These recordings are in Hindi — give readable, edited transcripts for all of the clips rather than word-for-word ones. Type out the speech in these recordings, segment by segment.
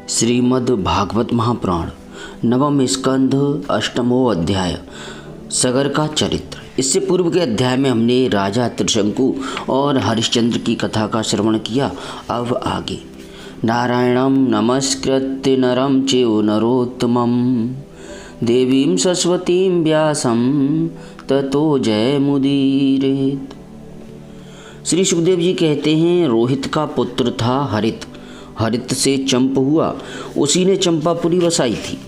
श्रीमद् भागवत महापुराण नवम स्कंध अष्टमो अध्याय सगर का चरित्र। इससे पूर्व के अध्याय में हमने राजा त्रिशंकु और हरिश्चंद्र की कथा का श्रवण किया। अब आगे नारायणं नमस्कृत्य नरं चैव नरोत्तमं देवीं सरस्वतीं व्यासं ततो जयमुदीरयेत्। श्री सुखदेव जी कहते हैं, रोहित का पुत्र था हरित, हरित से चंप हुआ, उसी ने चंपापुरी बसाई थी।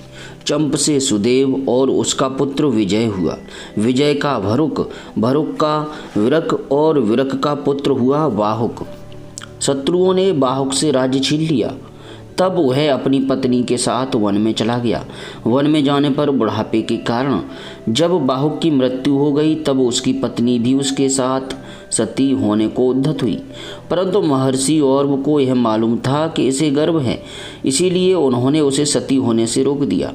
चंप से सुदेव और उसका पुत्र विजय हुआ, विजय का भरुक, भरुक का विरक और विरक का पुत्र हुआ बाहुक। शत्रुओं ने बाहुक से राज्य छीन लिया। तब वह अपनी पत्नी के साथ वन में चला गया। वन में जाने पर बुढ़ापे के कारण जब बाहुक की मृत्यु हो गई, तब उसकी पत्नी भी उसके साथ सती होने को उद्धत हुई। परंतु महर्षि और्व को यह मालूम था कि इसे गर्व है, इसीलिए उन्होंने उसे सती होने से रोक दिया।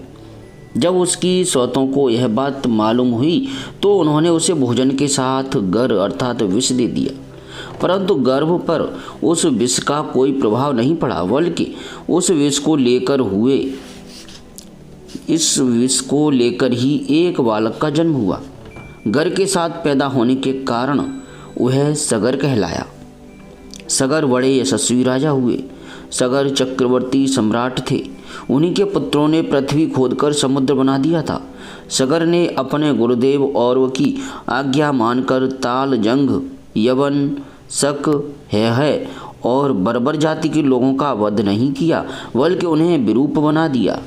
जब उसकी सौतों को यह बात मालूम हुई तो उन्होंने उसे भोजन के साथ गर अर्थात विष दे दिया। परंतु गर्भ पर उस विष का कोई प्रभाव नहीं पड़ा, बल्कि उस विष को लेकर ही एक बालक का जन्म हुआ। गर के साथ पैदा होने के कारण वह सगर कहलाया। सगर बड़े यशस्वी राजा हुए। सगर चक्रवर्ती सम्राट थे। उन्हीं के पुत्रों ने पृथ्वी खोदकर समुद्र बना दिया था। सगर ने अपने गुरुदेव औरव की आज्ञा मानकर ताल, जंग, यवन, शक, है और बर्बर जाति के लोगों का वध नहीं किया, बल्कि उन्हें विरूप बना दिया।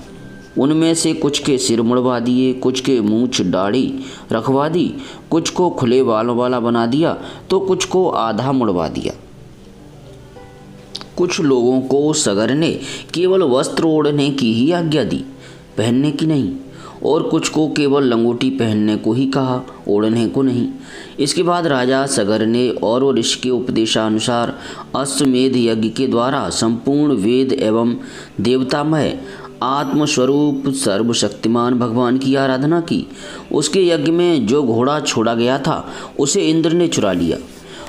उनमें से कुछ के सिर मुड़वा दिए, कुछ के मूंछ दाढ़ी रखवा दी, कुछ को खुले बालों वाला बना दिया तो कुछ को आधा मुड़वा दिया। कुछ लोगों को सगर ने केवल वस्त्र ओढ़ने की ही आज्ञा दी, पहनने की नहीं, और कुछ को केवल लंगोटी पहनने को ही कहा, ओढ़ने को नहीं। इसके बाद राजा सगर ने और ऋषि के उपदेशानुसार अश्वमेध यज्ञ के द्वारा संपूर्ण वेद एवं देवतामय आत्मस्वरूप सर्वशक्तिमान भगवान की आराधना की। उसके यज्ञ में जो घोड़ा छोड़ा गया था उसे इंद्र ने चुरा लिया।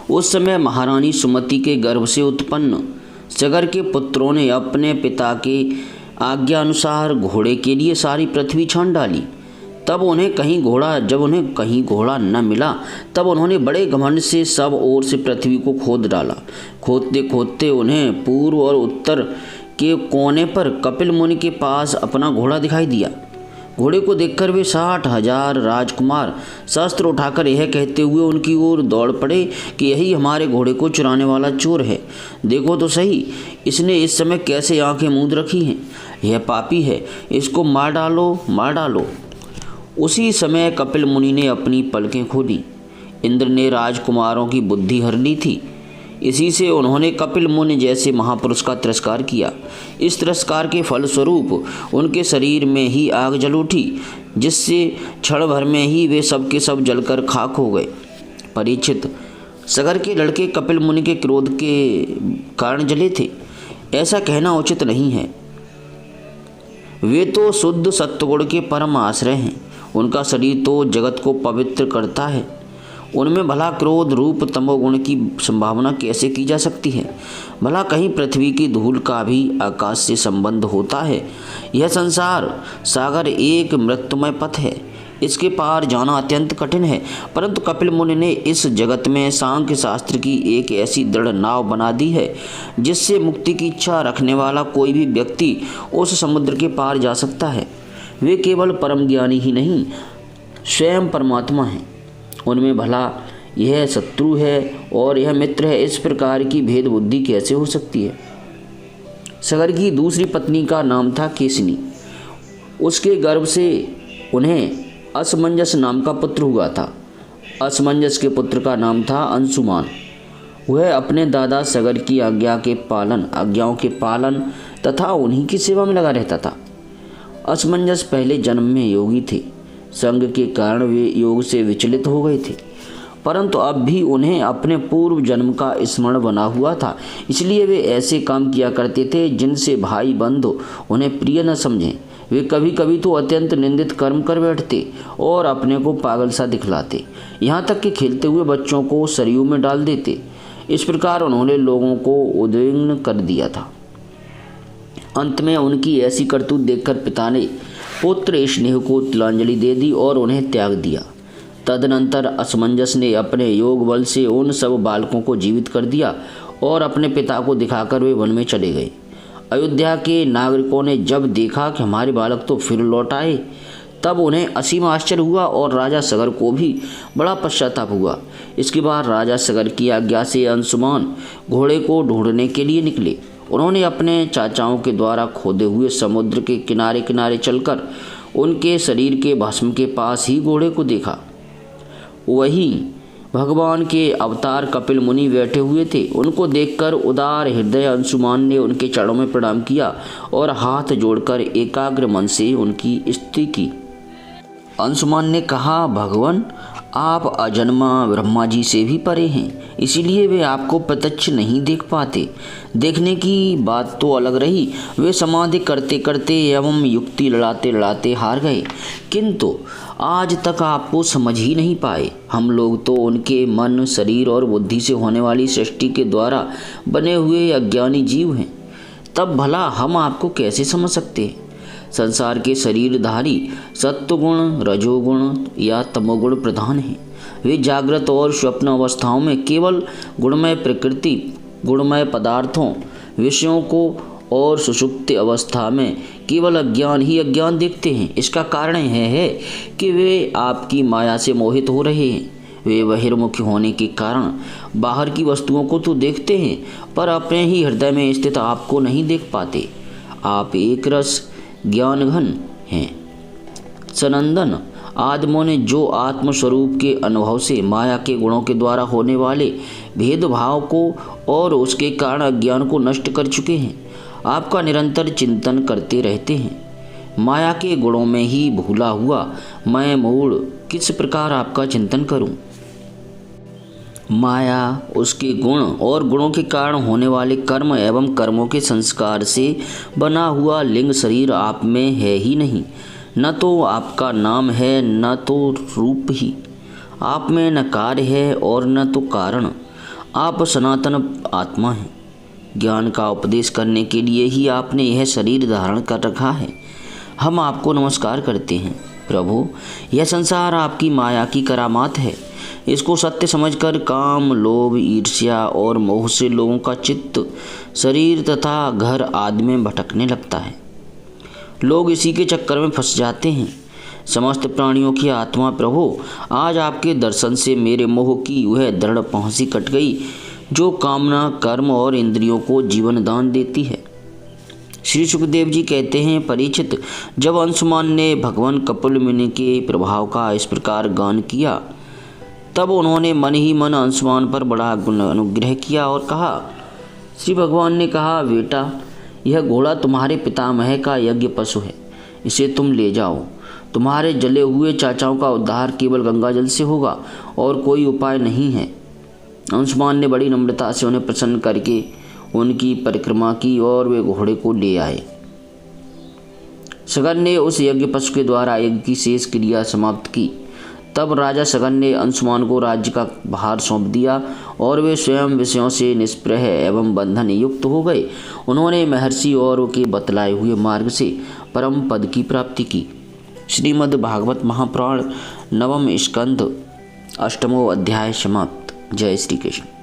उस समय महारानी सुमति के गर्भ से उत्पन्न सगर के पुत्रों ने अपने पिता के आज्ञा अनुसार घोड़े के लिए सारी पृथ्वी छान डाली। जब उन्हें कहीं घोड़ा न मिला, तब उन्होंने बड़े घमंड से सब ओर से पृथ्वी को खोद डाला। खोदते खोदते उन्हें पूर्व और उत्तर के कोने पर कपिल मुनि के पास अपना घोड़ा दिखाई दिया। घोड़े को देखकर वे 60,000 राजकुमार शस्त्र उठाकर यह कहते हुए उनकी ओर दौड़ पड़े कि यही हमारे घोड़े को चुराने वाला चोर है। देखो तो सही, इसने इस समय कैसे आंखें मूंद रखी हैं। यह पापी है, इसको मार डालो, मार डालो। उसी समय कपिल मुनि ने अपनी पलकें खोली। इंद्र ने राजकुमारों की बुद्धि हर ली थी। इसी से उन्होंने कपिल मुनि जैसे महापुरुष का तिरस्कार किया। इस तिरस्कार के फलस्वरूप उनके शरीर में ही आग जल उठी, जिससे क्षण भर में ही वे सब के सब जलकर खाक हो गए। परीक्षित, सगर के लड़के कपिल मुनि के क्रोध के कारण जले थे, ऐसा कहना उचित नहीं है। वे तो शुद्ध सत्वगुण के परम आश्रय हैं। उनका शरीर तो जगत को पवित्र करता है। उनमें भला क्रोध रूप तमोगुण की संभावना कैसे की जा सकती है। भला कहीं पृथ्वी की धूल का भी आकाश से संबंध होता है। यह संसार सागर एक मृत्युमय पथ है, इसके पार जाना अत्यंत कठिन है। परंतु कपिल मुनि ने इस जगत में सांख्य शास्त्र की एक ऐसी दृढ़ नाव बना दी है, जिससे मुक्ति की इच्छा रखने वाला कोई भी व्यक्ति उस समुद्र के पार जा सकता है। वे केवल परम ज्ञानी ही नहीं, स्वयं परमात्मा हैं। उनमें भला यह शत्रु है और यह मित्र है, इस प्रकार की भेद बुद्धि कैसे हो सकती है। सगर की दूसरी पत्नी का नाम था केसनी। उसके गर्भ से उन्हें असमंजस नाम का पुत्र हुआ था। असमंजस के पुत्र का नाम था अंशुमान। वह अपने दादा सगर की आज्ञाओं के पालन तथा उन्हीं की सेवा में लगा रहता था। असमंजस पहले जन्म में योगी थे। संग के कारण वे योग से विचलित हो गए थे, परंतु अब भी उन्हें अपने पूर्व जन्म का स्मरण बना हुआ था। इसलिए वे ऐसे काम किया करते थे जिनसे भाई बंधु उन्हें प्रिय न समझें। वे कभी कभी तो अत्यंत निंदित कर्म कर बैठते और अपने को पागल सा दिखलाते, यहाँ तक कि खेलते हुए बच्चों को सरयू में डाल देते। इस प्रकार उन्होंने लोगों को उद्विग्न कर दिया था। अंत में उनकी ऐसी करतूत देखकर पिता ने पुत्र स्नेह को तिलांजलि दे दी और उन्हें त्याग दिया। तदनंतर असमंजस ने अपने योग बल से उन सब बालकों को जीवित कर दिया और अपने पिता को दिखाकर वे वन में चले गए। अयोध्या के नागरिकों ने जब देखा कि हमारे बालक तो फिर लौट आए, तब उन्हें असीम आश्चर्य हुआ और राजा सगर को भी बड़ा पश्चाताप हुआ। इसके बाद राजा सगर की आज्ञा से अंशुमान घोड़े को ढूंढने के लिए निकले। उन्होंने अपने चाचाओं के द्वारा खोदे हुए समुद्र के किनारे किनारे चलकर उनके शरीर के भस्म के पास ही घोड़े को देखा। वहीं भगवान के अवतार कपिल मुनि बैठे हुए थे। उनको देखकर उदार हृदय अंशुमान ने उनके चरणों में प्रणाम किया और हाथ जोड़कर एकाग्र मन से उनकी स्तुति की। अंशुमान ने कहा, भगवान आप अजन्मा ब्रह्मा जी से भी परे हैं, इसीलिए वे आपको प्रत्यक्ष नहीं देख पाते। देखने की बात तो अलग रही, वे समाधि करते करते एवं युक्ति लड़ाते लड़ाते हार गए, किंतु आज तक आपको समझ ही नहीं पाए। हम लोग तो उनके मन, शरीर और बुद्धि से होने वाली सृष्टि के द्वारा बने हुए अज्ञानी जीव हैं, तब भला हम आपको कैसे समझ सकते हैं। संसार के शरीरधारी सत्वगुण, रजोगुण या तमोगुण प्रधान हैं। वे जागृत और स्वप्न अवस्थाओं में केवल गुणमय प्रकृति, गुणमय पदार्थों, विषयों को और सुषुप्ति अवस्था में केवल अज्ञान ही अज्ञान देखते हैं। इसका कारण है कि वे आपकी माया से मोहित हो रहे हैं। वे बहिर्मुखी होने के कारण बाहर की वस्तुओं को तो देखते हैं, पर अपने ही हृदय में स्थित आपको नहीं देख पाते। आप एक रस ज्ञान घन हैं। सनंदन आदमों ने जो आत्मस्वरूप के अनुभव से माया के गुणों के द्वारा होने वाले भेदभाव को और उसके कारण अज्ञान को नष्ट कर चुके हैं, आपका निरंतर चिंतन करते रहते हैं। माया के गुणों में ही भूला हुआ मैं मूढ़ किस प्रकार आपका चिंतन करूं। माया, उसके गुण और गुणों के कारण होने वाले कर्म एवं कर्मों के संस्कार से बना हुआ लिंग शरीर आप में है ही नहीं। न तो आपका नाम है, न तो रूप ही। आप में न कार्य है और न तो कारण। आप सनातन आत्मा हैं। ज्ञान का उपदेश करने के लिए ही आपने यह शरीर धारण कर रखा है। हम आपको नमस्कार करते हैं प्रभु। यह संसार आपकी माया की करामात है। इसको सत्य समझकर काम, लोभ, ईर्ष्या और मोह से लोगों का चित्त शरीर तथा घर आदि में भटकने लगता है। लोग इसी के चक्कर में फंस जाते हैं। समस्त प्राणियों की आत्मा प्रभु, आज आपके दर्शन से मेरे मोह की वह दृढ़ पहुंची कट गई जो कामना, कर्म और इंद्रियों को जीवन दान देती है। श्री सुखदेव जी कहते हैं, परीक्षित, जब अंशुमान ने भगवान कपिल मुनि के प्रभाव का इस प्रकार गान किया, तब उन्होंने मन ही मन अंशुमान पर बड़ा अनुग्रह किया और कहा। श्री भगवान ने कहा, बेटा, यह घोड़ा तुम्हारे पितामह का यज्ञ पशु है, इसे तुम ले जाओ। तुम्हारे जले हुए चाचाओं का उद्धार केवल गंगा जल से होगा और कोई उपाय नहीं है। अंशुमान ने बड़ी नम्रता से उन्हें प्रसन्न करके उनकी परिक्रमा की और वे घोड़े को ले आए। सगर ने उस यज्ञ पशु के द्वारा यज्ञ की शेष क्रिया समाप्त की। तब राजा सगर ने अंशुमान को राज्य का भार सौंप दिया और वे स्वयं विषयों से निष्प्रह एवं बंधन युक्त हो गए। उन्होंने महर्षि और के बतलाए हुए मार्ग से परम पद की प्राप्ति की। श्रीमद् भागवत महापुराण 9वें स्कंध 8वां अध्याय समाप्त। जय श्री कृष्ण।